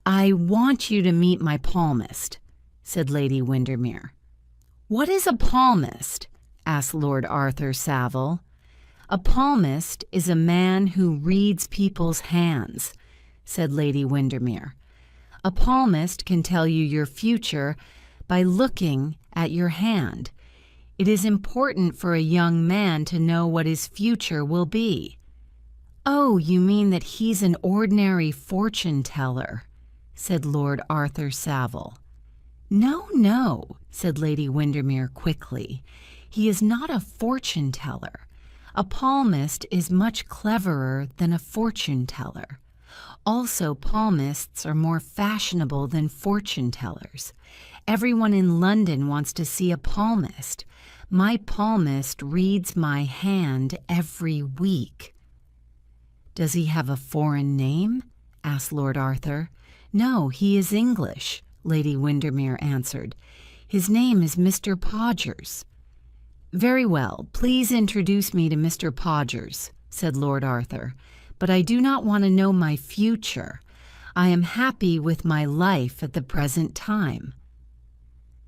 "I want you to meet my palmist," said Lady Windermere. "What is a palmist?" asked Lord Arthur Savile. "A palmist is a man who reads people's hands," said Lady Windermere. "A palmist can tell you your future by looking at your hand. It is important for a young man to know what his future will be." "Oh, you mean that he's an ordinary fortune teller," said Lord Arthur Savile. "No, no," said Lady Windermere quickly. "He is not a fortune teller. A palmist is much cleverer than a fortune teller. Also, palmists are more fashionable than fortune tellers. Everyone in London wants to see a palmist. My palmist reads my hand every week." "Does he have a foreign name?" asked Lord Arthur. "No, he is English," Lady Windermere answered. "His name is Mr. Podgers." "Very well, please introduce me to Mr. Podgers," said Lord Arthur. "But I do not want to know my future. I am happy with my life at the present time."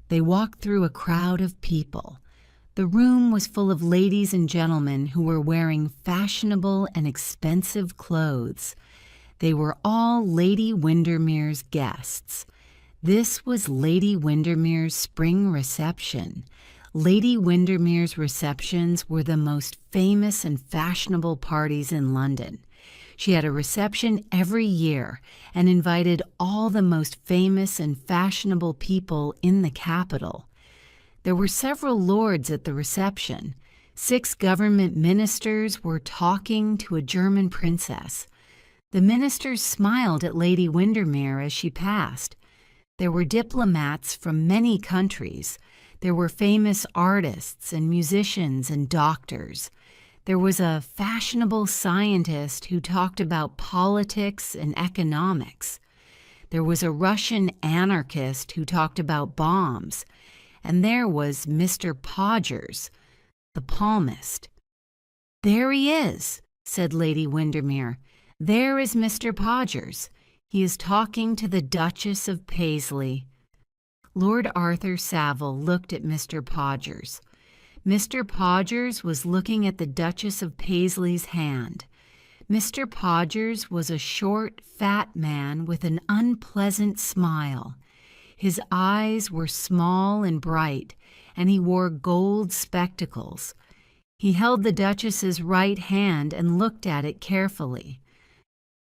They walked through a crowd of people. The room was full of ladies and gentlemen who were wearing fashionable and expensive clothes. They were all Lady Windermere's guests. This was Lady Windermere's spring reception. Lady Windermere's receptions were the most famous and fashionable parties in London. She had a reception every year and invited all the most famous and fashionable people in the capital. There were several lords at the reception. 6 government ministers were talking to a German princess. The ministers smiled at Lady Windermere as she passed. There were diplomats from many countries. There were famous artists and musicians and doctors. There was a fashionable scientist who talked about politics and economics. There was a Russian anarchist who talked about bombs. And there was Mr. Podgers, the palmist. "There he is," said Lady Windermere. "There is Mr. Podgers. He is talking to the Duchess of Paisley." Lord Arthur Savile looked at Mr. Podgers. Mr. Podgers was looking at the Duchess of Paisley's hand. Mr. Podgers was a short, fat man with an unpleasant smile. His eyes were small and bright, and he wore gold spectacles. He held the Duchess's right hand and looked at it carefully.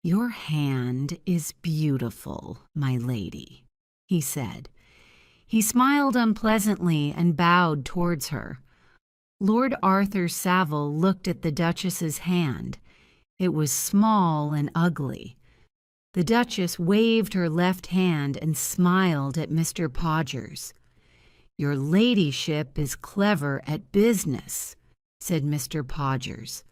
"Your hand is beautiful, my lady," he said. He smiled unpleasantly and bowed towards her. Lord Arthur Savile looked at the Duchess's hand. It was small and ugly. The Duchess waved her left hand and smiled at Mr. Podgers. "Your ladyship is clever at business," said Mr. Podgers.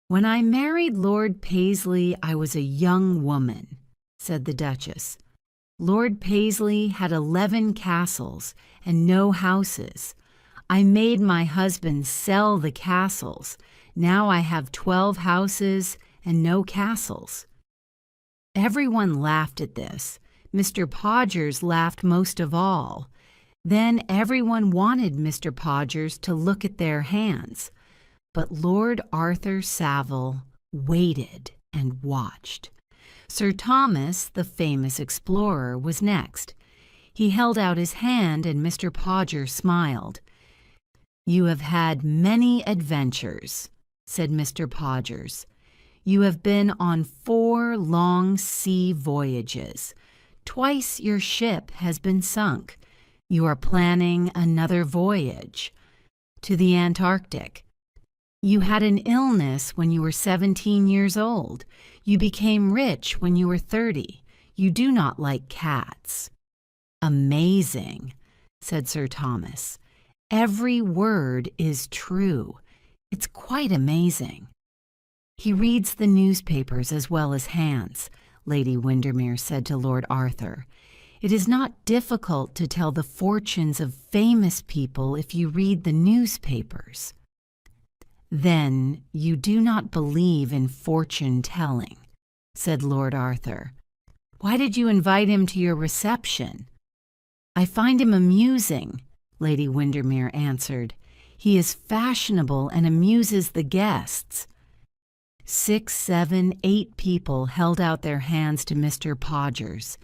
"When I married Lord Paisley, I was a young woman," said the Duchess. "Lord Paisley had 11 castles and no houses. I made my husband sell the castles. Now I have 12 houses and no castles." Everyone laughed at this. Mr. Podgers laughed most of all. Then everyone wanted Mr. Podgers to look at their hands. But Lord Arthur Savile waited and watched. Sir Thomas, the famous explorer, was next. He held out his hand and Mr. Podgers smiled. "You have had many adventures," said Mr. Podgers. "You have been on 4 long sea voyages. Twice your ship has been sunk. You are planning another voyage to the Antarctic. You had an illness when you were 17 years old. You became rich when you were 30. You do not like cats." "Amazing," said Sir Thomas. "Every word is true. It's quite amazing." "He reads the newspapers as well as hands," Lady Windermere said to Lord Arthur. "It is not difficult to tell the fortunes of famous people if you read the newspapers." "Then you do not believe in fortune-telling," said Lord Arthur. Why did you invite him to your reception?" "I find him amusing," Lady Windermere answered. "He is fashionable and amuses the guests." 6, 7, 8 people held out their hands to Mr. Podgers.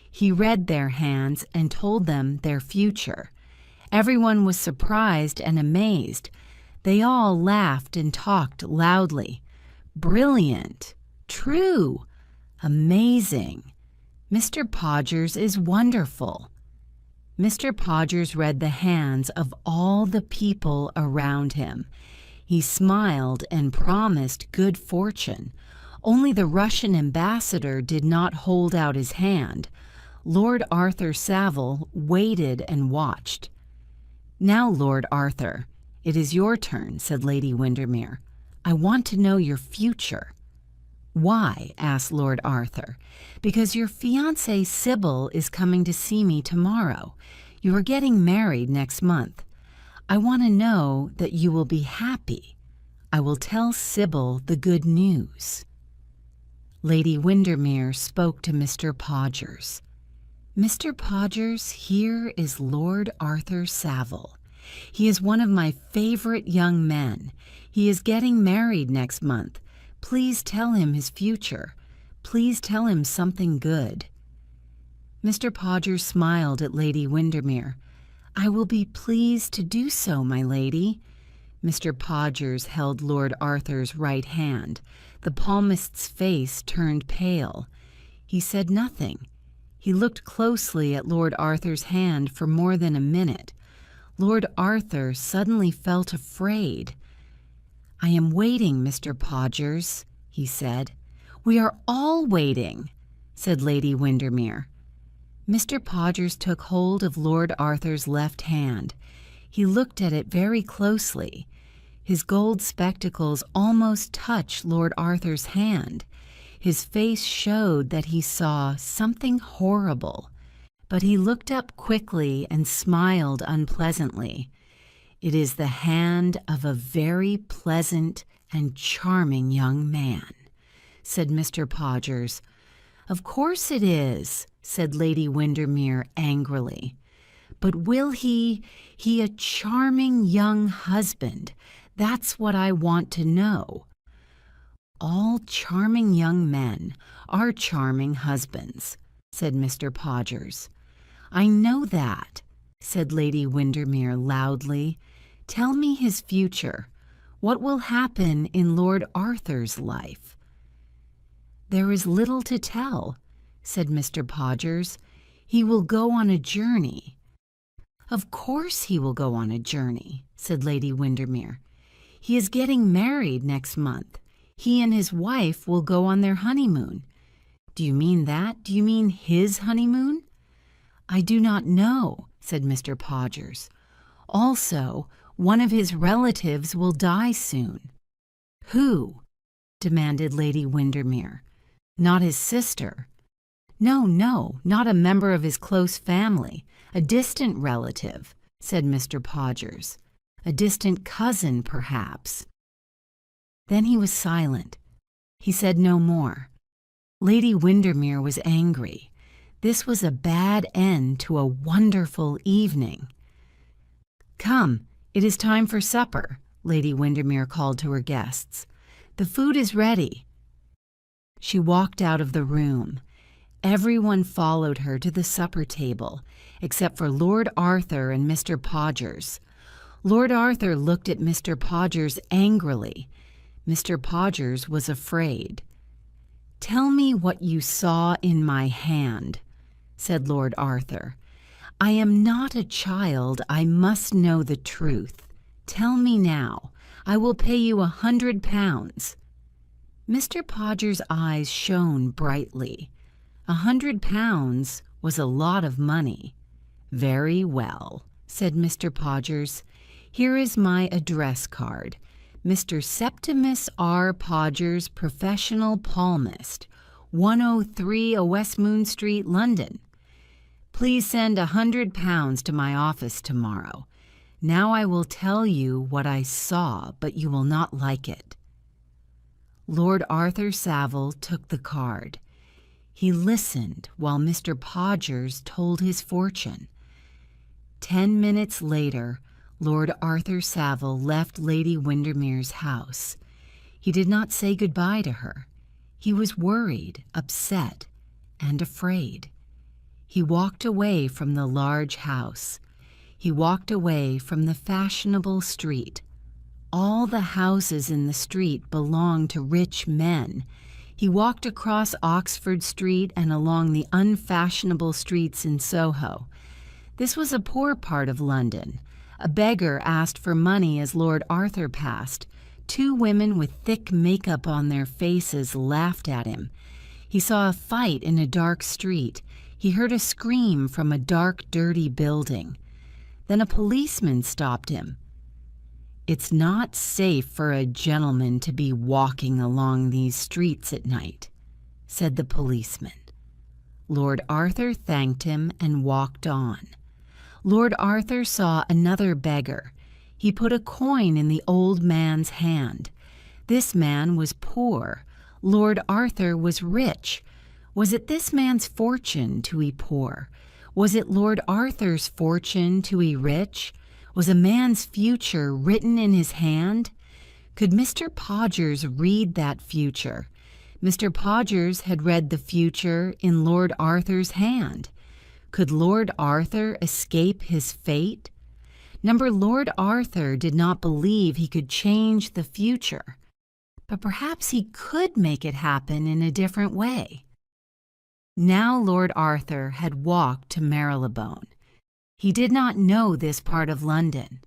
He read their hands and told them their future. Everyone was surprised and amazed. They all laughed and talked loudly. "Brilliant! True! Amazing! Mr. Podgers is wonderful." Mr. Podgers read the hands of all the people around him. He smiled and promised good fortune. Only the Russian ambassador did not hold out his hand. Lord Arthur Savile waited and watched. "Now, Lord Arthur, it is your turn," said Lady Windermere. "I want to know your future." "Why?" asked Lord Arthur. "Because your fiancée Savile is coming to see me tomorrow. You are getting married next month. I want to know that you will be happy. I will tell Savile the good news." Lady Windermere spoke to Mr. Podgers. "Mr. Podgers, here is Lord Arthur Savile. He is one of my favorite young men. He is getting married next month. Please tell him his future. Please tell him something good." Mr. Podgers smiled at Lady Windermere. "I will be pleased to do so, my lady." Mr. Podgers held Lord Arthur's right hand. The palmist's face turned pale. He said nothing. He looked closely at Lord Arthur's hand for more than a minute. Lord Arthur suddenly felt afraid. "I am waiting, Mr. Podgers," he said. "We are all waiting," said Lady Windermere. Mr. Podgers took hold of Lord Arthur's left hand. He looked at it very closely. His gold spectacles almost touched Lord Arthur's hand. His face showed that he saw something horrible, but he looked up quickly and smiled unpleasantly. "It is the hand of a very pleasant and charming young man," said Mr. Podgers. "Of course it is," said Lady Windermere angrily. "But will he a charming young husband? That's what I want to know." "All charming young men are charming husbands," said Mr. Podgers. "I know that," said Lady Windermere loudly. "Tell me his future. What will happen in Lord Arthur's life?" "There is little to tell," said Mr. Podgers. "He will go on a journey." "Of course he will go on a journey," said Lady Windermere. "He is getting married next month. He and his wife will go on their honeymoon." "Do you mean that? Do you mean his honeymoon?" "I do not know," said Mr. Podgers. "Also, one of his relatives will die soon." "Who?" demanded Lady Windermere. "Not his sister?" No, not a member of his close family. A distant relative," said Mr. Podgers. "A distant cousin, perhaps." Then he was silent. He said no more. Lady Windermere was angry. This was a bad end to a wonderful evening. "Come, it is time for supper," Lady Windermere called to her guests. "The food is ready." She walked out of the room. Everyone followed her to the supper table, except for Lord Arthur and Mr. Podgers. Lord Arthur looked at Mr. Podgers angrily. Mr. Podgers was afraid. "Tell me what you saw in my hand," said Lord Arthur. "I am not a child. I must know the truth. Tell me now. I will pay you £100. Mr. Podgers' eyes shone brightly. £100 was a lot of money. "Very well," said Mr. Podgers. "Here is my address card. Mr. Septimus R. Podgers, Professional Palmist, 103 Westmoon Street, London. Please send £100 to my office tomorrow. Now I will tell you what I saw, but you will not like it." Lord Arthur Savile took the card. He listened while Mr. Podgers told his fortune. 10 minutes later, Lord Arthur Savile left Lady Windermere's house. He did not say goodbye to her. He was worried, upset, and afraid. He walked away from the large house. He walked away from the fashionable street. All the houses in the street belonged to rich men. He walked across Oxford Street and along the unfashionable streets in Soho. This was a poor part of London. A beggar asked for money as Lord Arthur passed. 2 women with thick makeup on their faces laughed at him. He saw a fight in a dark street. He heard a scream from a dark, dirty building. Then a policeman stopped him. "It's not safe for a gentleman to be walking along these streets at night," said the policeman. Lord Arthur thanked him and walked on. Lord Arthur saw another beggar. He put a coin in the old man's hand. This man was poor. Lord Arthur was rich. Was it this man's fortune to be poor? Was it Lord Arthur's fortune to be rich? Was a man's future written in his hand? Could Mr. Podgers read that future? Mr. Podgers had read the future in Lord Arthur's hand. Could Lord Arthur escape his fate? Lord Arthur did not believe he could change the future, but perhaps he could make it happen in a different way. Now Lord Arthur had walked to Marylebone. He did not know this part of London.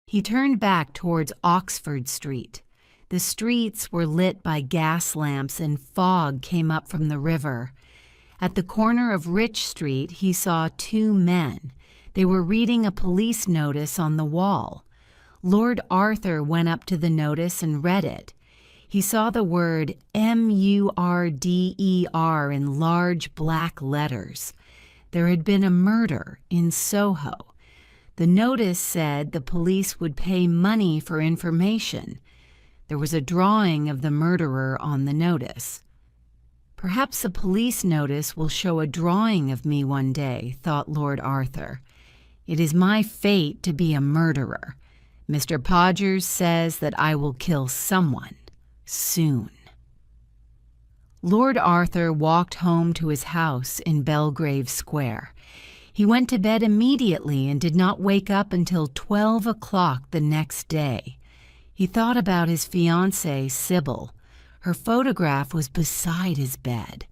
He turned back towards Oxford Street. The streets were lit by gas lamps and fog came up from the river. At the corner of Rich Street, he saw 2 men. They were reading a police notice on the wall. Lord Arthur went up to the notice and read it. He saw the word MURDER in large black letters. There had been a murder in Soho. The notice said the police would pay money for information. There was a drawing of the murderer on the notice. Perhaps a police notice will show a drawing of me one day, thought Lord Arthur. It is my fate to be a murderer. Mr. Podgers says that I will kill someone soon. Lord Arthur walked home to his house in Belgrave Square. He went to bed immediately and did not wake up until 12 o'clock the next day. He thought about his fiancée, Savile. Her photograph was beside his bed.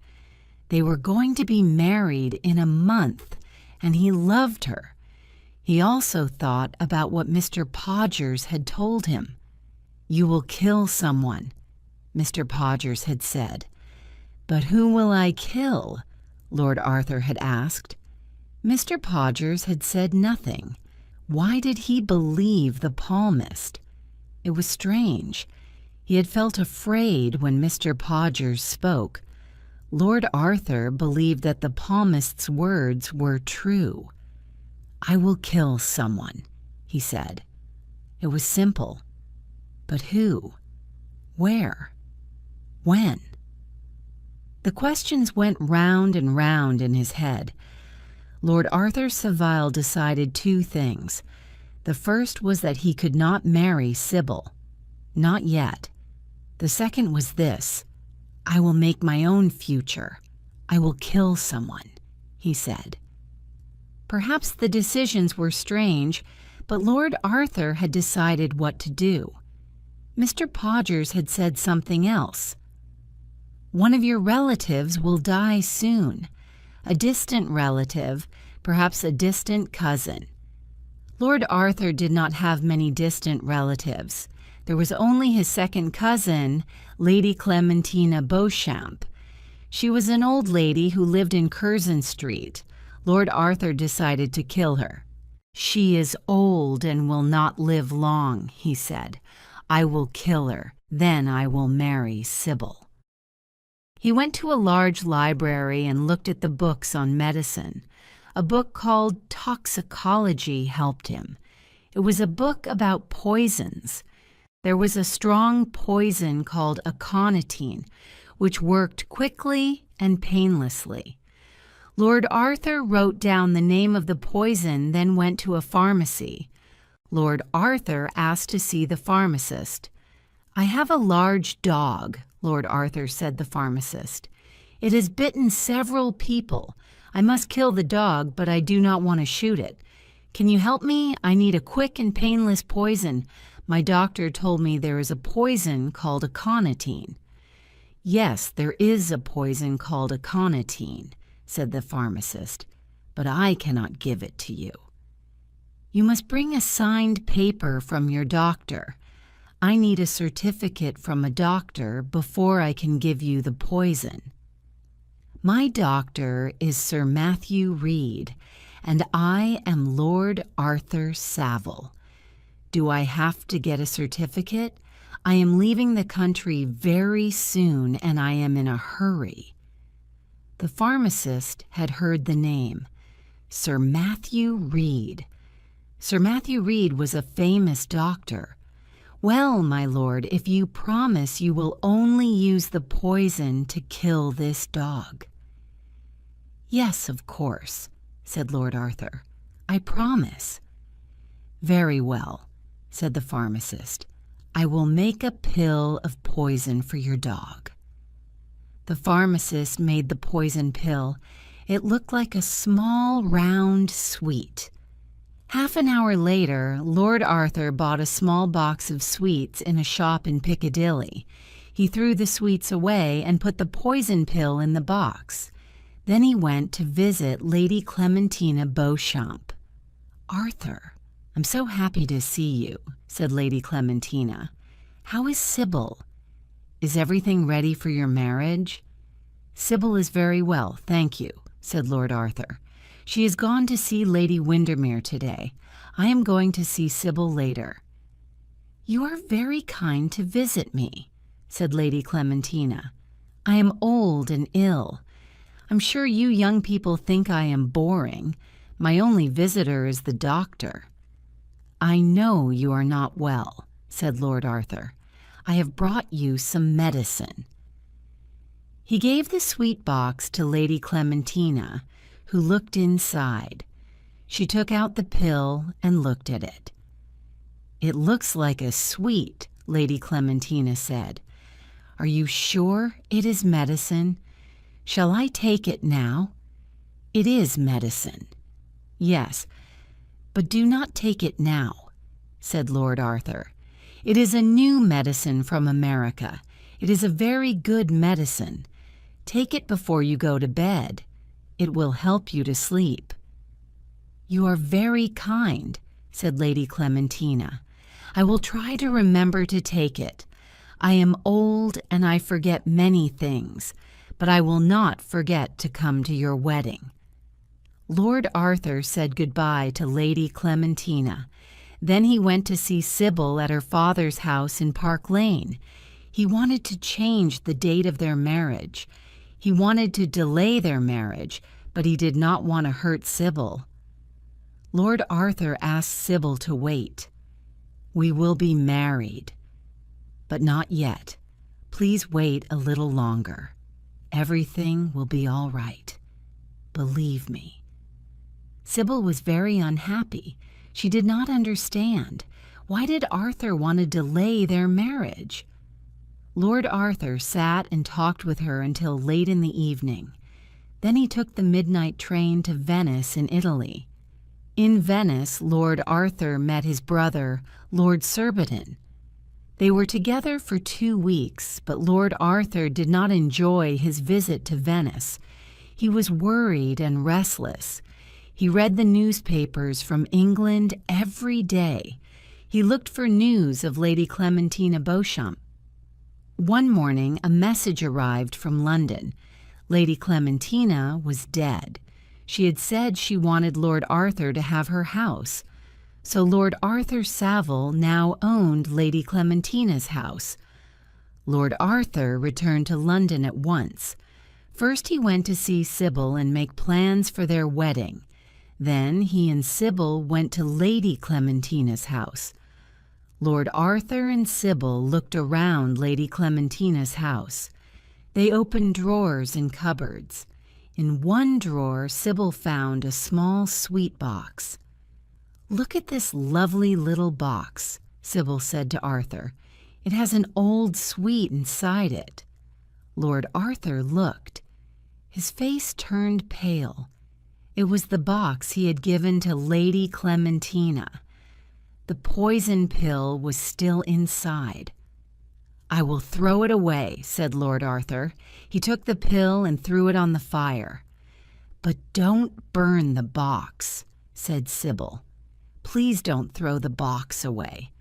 They were going to be married in a month, and he loved her. He also thought about what Mr. Podgers had told him. "You will kill someone," Mr. Podgers had said. "But who will I kill?" Lord Arthur had asked. Mr. Podgers had said nothing. Why did he believe the palmist? It was strange. He had felt afraid when Mr. Podgers spoke. Lord Arthur believed that the palmist's words were true. "I will kill someone," he said. It was simple. But who? Where? When? The questions went round and round in his head. Lord Arthur Savile decided 2 things. The first was that he could not marry Savile. Not yet. The second was this: "I will make my own future. I will kill someone," he said. Perhaps the decisions were strange, but Lord Arthur had decided what to do. Mr. Podgers had said something else. "One of your relatives will die soon. A distant relative, perhaps a distant cousin." Lord Arthur did not have many distant relatives. There was only his second cousin, Lady Clementina Beauchamp. She was an old lady who lived in Curzon Street. Lord Arthur decided to kill her. "She is old and will not live long," he said. "I will kill her. Then I will marry Savile." He went to a large library and looked at the books on medicine. A book called Toxicology helped him. It was a book about poisons. There was a strong poison called aconitine, which worked quickly and painlessly. Lord Arthur wrote down the name of the poison, then went to a pharmacy. Lord Arthur asked to see the pharmacist. "I have a large dog," Lord Arthur said the pharmacist. "It has bitten several people. I must kill the dog, but I do not want to shoot it. Can you help me? I need a quick and painless poison. My doctor told me there is a poison called aconitine." "Yes, there is a poison called aconitine," said the pharmacist, "but I cannot give it to you. You must bring a signed paper from your doctor. I need a certificate from a doctor before I can give you the poison." "My doctor is Sir Matthew Reed, and I am Lord Arthur Savile. Do I have to get a certificate? I am leaving the country very soon, and I am in a hurry." The pharmacist had heard the name, Sir Matthew Reed. Sir Matthew Reed was a famous doctor. "Well, my lord, if you promise you will only use the poison to kill this dog." "Yes, of course," said Lord Arthur. "I promise." "Very well," said the pharmacist. "I will make a pill of poison for your dog." The pharmacist made the poison pill. It looked like a small, round sweet. Half an hour later, Lord Arthur bought a small box of sweets in a shop in Piccadilly. He threw the sweets away and put the poison pill in the box. Then he went to visit Lady Clementina Beauchamp. "Arthur, I'm so happy to see you," said Lady Clementina. "How is Savile? Is everything ready for your marriage?" "Savile is very well, thank you," said Lord Arthur. "She has gone to see Lady Windermere today. I am going to see Savile later." "You are very kind to visit me," said Lady Clementina. "I am old and ill. I'm sure you young people think I am boring. My only visitor is the doctor." "I know you are not well," said Lord Arthur. "I have brought you some medicine." He gave the sweet box to Lady Clementina, who looked inside. She took out the pill and looked at it. "It looks like a sweet," Lady Clementina said. "Are you sure it is medicine? Shall I take it now?" "It is medicine." "Yes, but do not take it now," said Lord Arthur. "It is a new medicine from America. It is a very good medicine. Take it before you go to bed. It will help you to sleep." "You are very kind," said Lady Clementina. "I will try to remember to take it. I am old and I forget many things, but I will not forget to come to your wedding." Lord Arthur said goodbye to Lady Clementina. Then he went to see Savile at her father's house in Park Lane. He wanted to change the date of their marriage. He wanted to delay their marriage, but he did not want to hurt Savile. Lord Arthur asked Savile to wait. "We will be married, but not yet. Please wait a little longer. Everything will be all right. Believe me." Savile was very unhappy. She did not understand. Why did Arthur want to delay their marriage? Lord Arthur sat and talked with her until late in the evening. Then he took the midnight train to Venice in Italy. In Venice, Lord Arthur met his brother, Lord Surbiton. They were together for 2 weeks, but Lord Arthur did not enjoy his visit to Venice. He was worried and restless. He read the newspapers from England every day. He looked for news of Lady Clementina Beauchamp. One morning, a message arrived from London. Lady Clementina was dead. She had said she wanted Lord Arthur to have her house. So Lord Arthur Savile now owned Lady Clementina's house. Lord Arthur returned to London at once. First he went to see Savile and make plans for their wedding. Then he and Savile went to Lady Clementina's house. Lord Arthur and Savile looked around Lady Clementina's house. They opened drawers and cupboards. In one drawer, Savile found a small sweet box. "Look at this lovely little box," Savile said to Arthur. "It has an old sweet inside it." Lord Arthur looked. His face turned pale. It was the box he had given to Lady Clementina. The poison pill was still inside. "I will throw it away," said Lord Arthur. He took the pill and threw it on the fire. "But don't burn the box," said Savile. "Please don't throw the box away.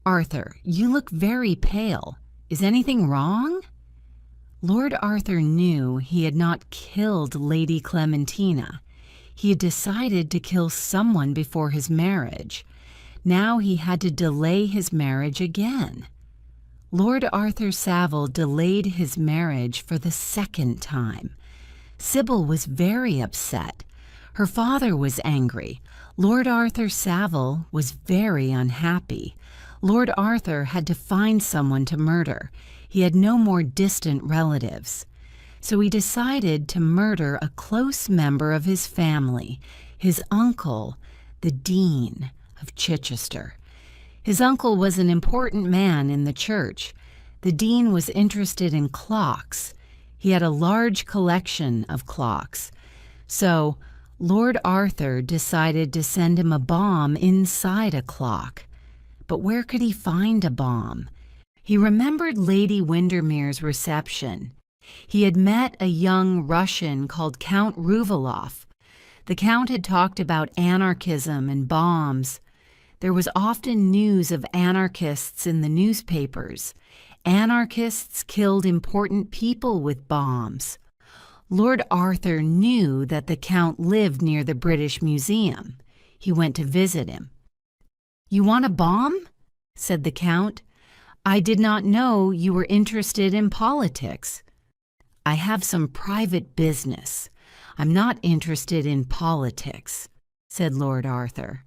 Arthur, you look very pale. Is anything wrong?" Lord Arthur knew he had not killed Lady Clementina. He had decided to kill someone before his marriage. Now he had to delay his marriage again. Lord Arthur Savile delayed his marriage for the second time. Savile was very upset. Her father was angry. Lord Arthur Savile was very unhappy. Lord Arthur had to find someone to murder. He had no more distant relatives. So he decided to murder a close member of his family, his uncle, the Dean of Chichester. His uncle was an important man in the church. The dean was interested in clocks. He had a large collection of clocks. So Lord Arthur decided to send him a bomb inside a clock. But where could he find a bomb? He remembered Lady Windermere's reception. He had met a young Russian called Count Ruviloff. The Count had talked about anarchism and bombs. There was often news of anarchists in the newspapers. Anarchists killed important people with bombs. Lord Arthur knew that the Count lived near the British Museum. He went to visit him. "You want a bomb?" said the Count. "I did not know you were interested in politics." "I have some private business. I'm not interested in politics," said Lord Arthur.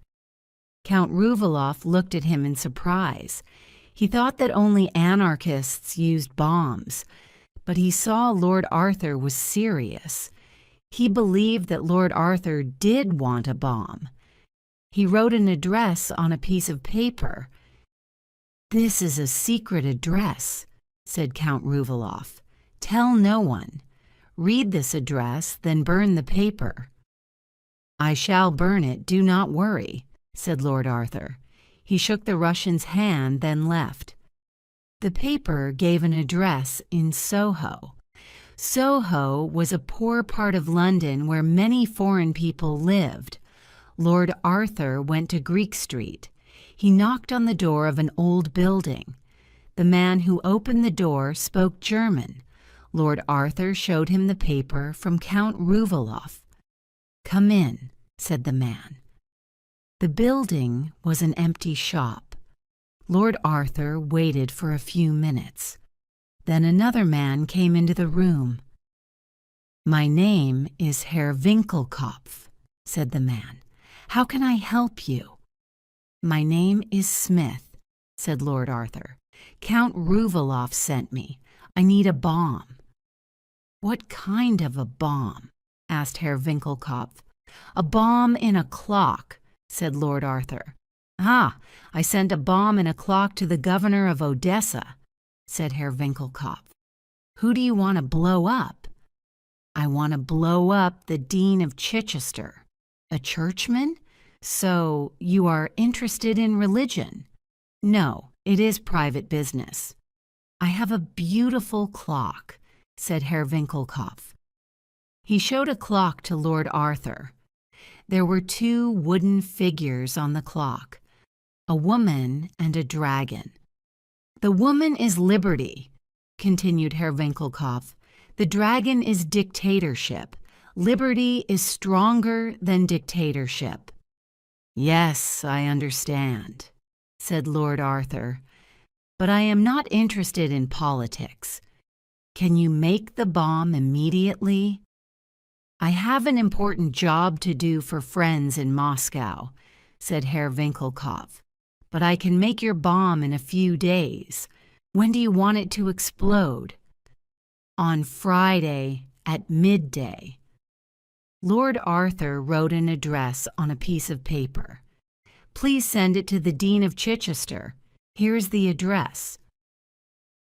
Count Ruviloff looked at him in surprise. He thought that only anarchists used bombs, but he saw Lord Arthur was serious. He believed that Lord Arthur did want a bomb. He wrote an address on a piece of paper. "This is a secret address," said Count Ruviloff. "Tell no one. Read this address, then burn the paper." "I shall burn it, do not worry," said Lord Arthur. He shook the Russian's hand, then left. The paper gave an address in Soho. Soho was a poor part of London where many foreign people lived. Lord Arthur went to Greek Street. He knocked on the door of an old building. The man who opened the door spoke German. Lord Arthur showed him the paper from Count Ruviloff. "Come in," said the man. The building was an empty shop. Lord Arthur waited for a few minutes. Then another man came into the room. "My name is Herr Winkelkopf," said the man. "How can I help you?" "My name is Smith," said Lord Arthur. "Count Ruviloff sent me. I need a bomb." "What kind of a bomb?" asked Herr Winkelkopf. "A bomb in a clock," said Lord Arthur. "Ah, I sent a bomb in a clock to the governor of Odessa," said Herr Winkelkopf. "Who do you want to blow up?" "I want to blow up the Dean of Chichester." "A churchman? So you are interested in religion?" "No, it is private business." "I have a beautiful clock," said Herr Winkelkopf. He showed a clock to Lord Arthur. There were two wooden figures on the clock, a woman and a dragon. "The woman is liberty," continued Herr Winkelkopf. "The dragon is dictatorship. Liberty is stronger than dictatorship." "Yes, I understand," said Lord Arthur, "but I am not interested in politics. Can you make the bomb immediately?" "I have an important job to do for friends in Moscow," said Herr Winkelkopf, "but I can make your bomb in a few days. When do you want it to explode?" on Friday at midday. Lord Arthur wrote an address on a piece of paper. Please send it to the Dean of Chichester. Here's the address.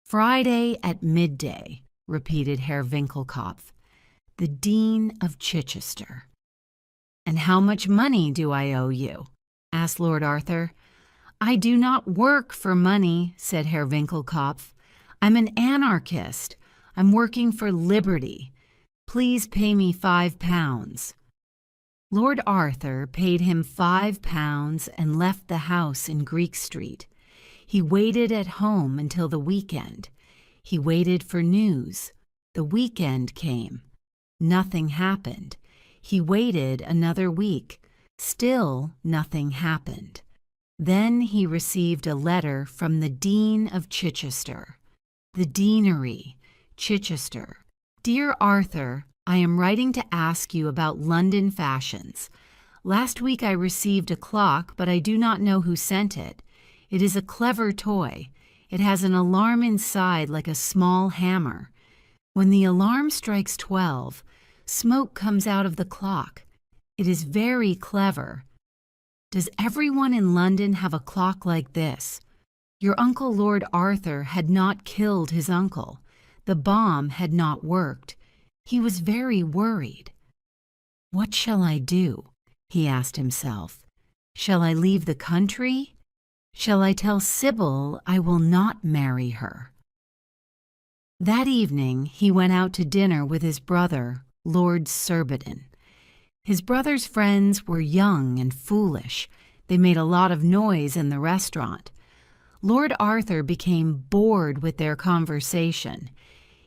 Friday at midday, repeated Herr Winkelkopf. The Dean of Chichester. And how much money do I owe you? Asked Lord Arthur. I do not work for money, said Herr Winkelkopf. I'm an anarchist. I'm working for liberty. Please pay me £5. Lord Arthur paid him £5 and left the house in Greek Street. He waited at home until the weekend. He waited for news. The weekend came. Nothing happened. He waited another week. Still nothing happened. Then he received a letter from the Dean of Chichester. The Deanery, Chichester. Dear Arthur, I am writing to ask you about London fashions. Last week I received a clock, but I do not know who sent it. It is a clever toy. It has an alarm inside like a small hammer. When the alarm strikes 12, smoke comes out of the clock. It is very clever. Does everyone in London have a clock like this? Your uncle Lord Arthur had not killed his uncle. The bomb had not worked. He was very worried. What shall I do? He asked himself. Shall I leave the country? Shall I tell Savile I will not marry her? That evening he went out to dinner with his brother, Lord Surbiton. His brother's friends were young and foolish. They made a lot of noise in the restaurant. Lord Arthur became bored with their conversation.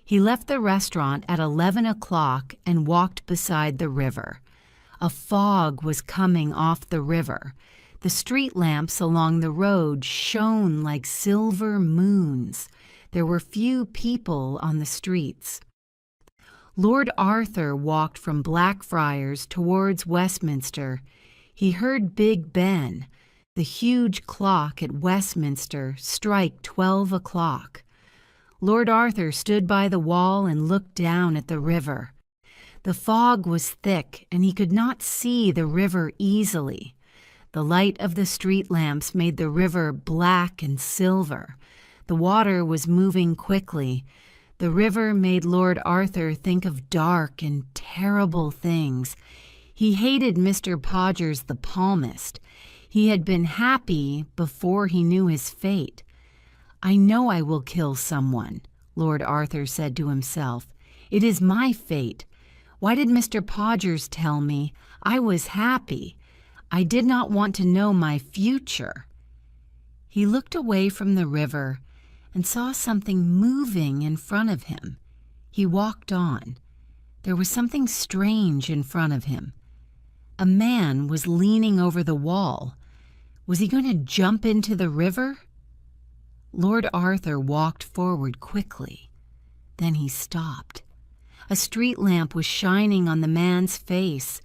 He left the restaurant at 11 o'clock and walked beside the river. A fog was coming off the river. The street lamps along the road shone like silver moons. There were few people on the streets. Lord Arthur walked from Blackfriars towards Westminster. He heard Big Ben, the huge clock at Westminster, strike 12 o'clock. Lord Arthur stood by the wall and looked down at the river. The fog was thick, and he could not see the river easily. The light of the street lamps made the river black and silver. The water was moving quickly. The river made Lord Arthur think of dark and terrible things. He hated Mr. Podgers the palmist. He had been happy before he knew his fate. I know I will kill someone, Lord Arthur said to himself. It is my fate. Why did Mr. Podgers tell me? I was happy. I did not want to know my future. He looked away from the river and saw something moving in front of him. He walked on. There was something strange in front of him. A man was leaning over the wall. Was he going to jump into the river? Lord Arthur walked forward quickly. Then he stopped. A street lamp was shining on the man's face.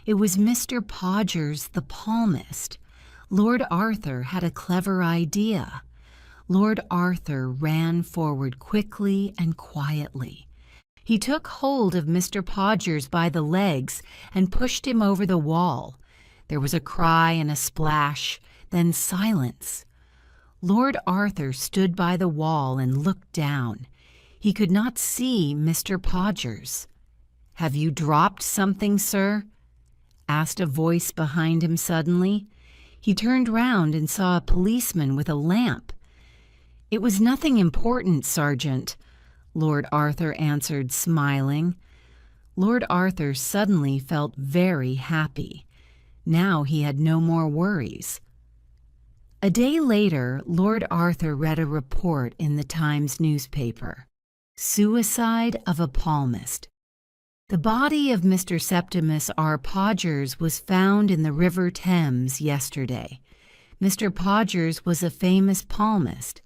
It was Mr. Podgers the palmist. Lord Arthur had a clever idea. Lord Arthur ran forward quickly and quietly. He took hold of Mr. Podgers by the legs and pushed him over the wall. There was a cry and a splash, then silence. Lord Arthur stood by the wall and looked down. He could not see Mr. Podgers. "Have you dropped something, sir?" asked a voice behind him suddenly. He turned round and saw a policeman with a lamp. "It was nothing important, Sergeant," Lord Arthur answered, smiling. Lord Arthur suddenly felt very happy. Now he had no more worries. A day later, Lord Arthur read a report in the Times newspaper. Suicide of a palmist. The body of Mr. Septimus R. Podgers was found in the River Thames yesterday. Mr. Podgers was a famous palmist.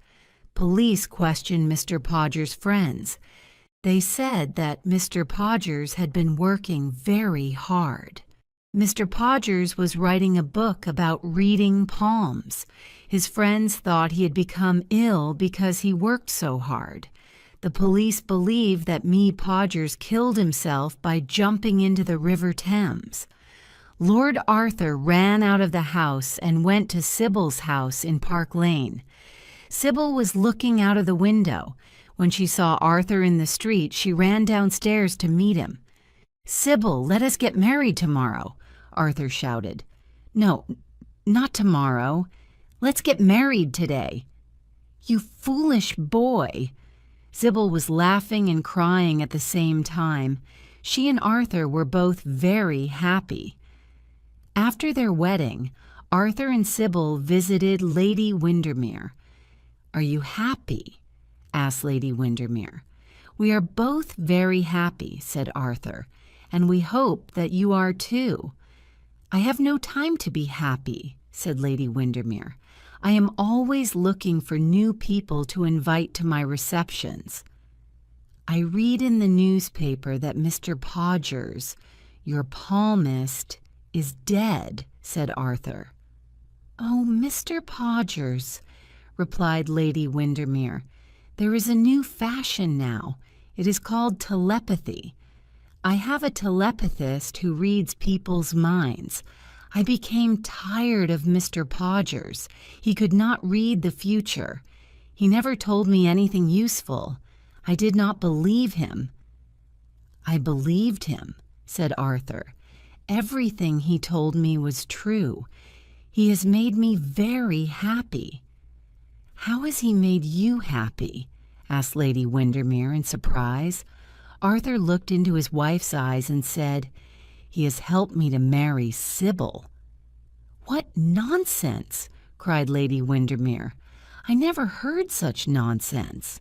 Police questioned Mr. Podgers' friends. They said that Mr. Podgers had been working very hard. Mr. Podgers was writing a book about reading palms. His friends thought he had become ill because he worked so hard. The police believe that Podgers killed himself by jumping into the River Thames. Lord Arthur ran out of the house and went to Sybil's house in Park Lane. Sybil was looking out of the window. When she saw Arthur in the street, she ran downstairs to meet him. "Sybil, let us get married tomorrow," Arthur shouted. "No, not tomorrow. Let's get married today." "You foolish boy." Sybil was laughing and crying at the same time. She and Arthur were both very happy. After their wedding, Arthur and Sybil visited Lady Windermere. "Are you happy?" asked Lady Windermere. "We are both very happy," said Arthur, "and we hope that you are too." "I have no time to be happy," said Lady Windermere. "I am always looking for new people to invite to my receptions." "I read in the newspaper that Mr. Podgers, your palmist, is dead," said Arthur. "Oh, Mr. Podgers," replied Lady Windermere, "there is a new fashion now. It is called telepathy. I have a telepathist who reads people's minds. I became tired of Mr. Podgers. He could not read the future. He never told me anything useful. I did not believe him." "I believed him," said Arthur. "Everything he told me was true. He has made me very happy." "How has he made you happy?" asked Lady Windermere in surprise. Arthur looked into his wife's eyes and said, "He has helped me to marry Sybil." "What nonsense!" cried Lady Windermere. "I never heard such nonsense."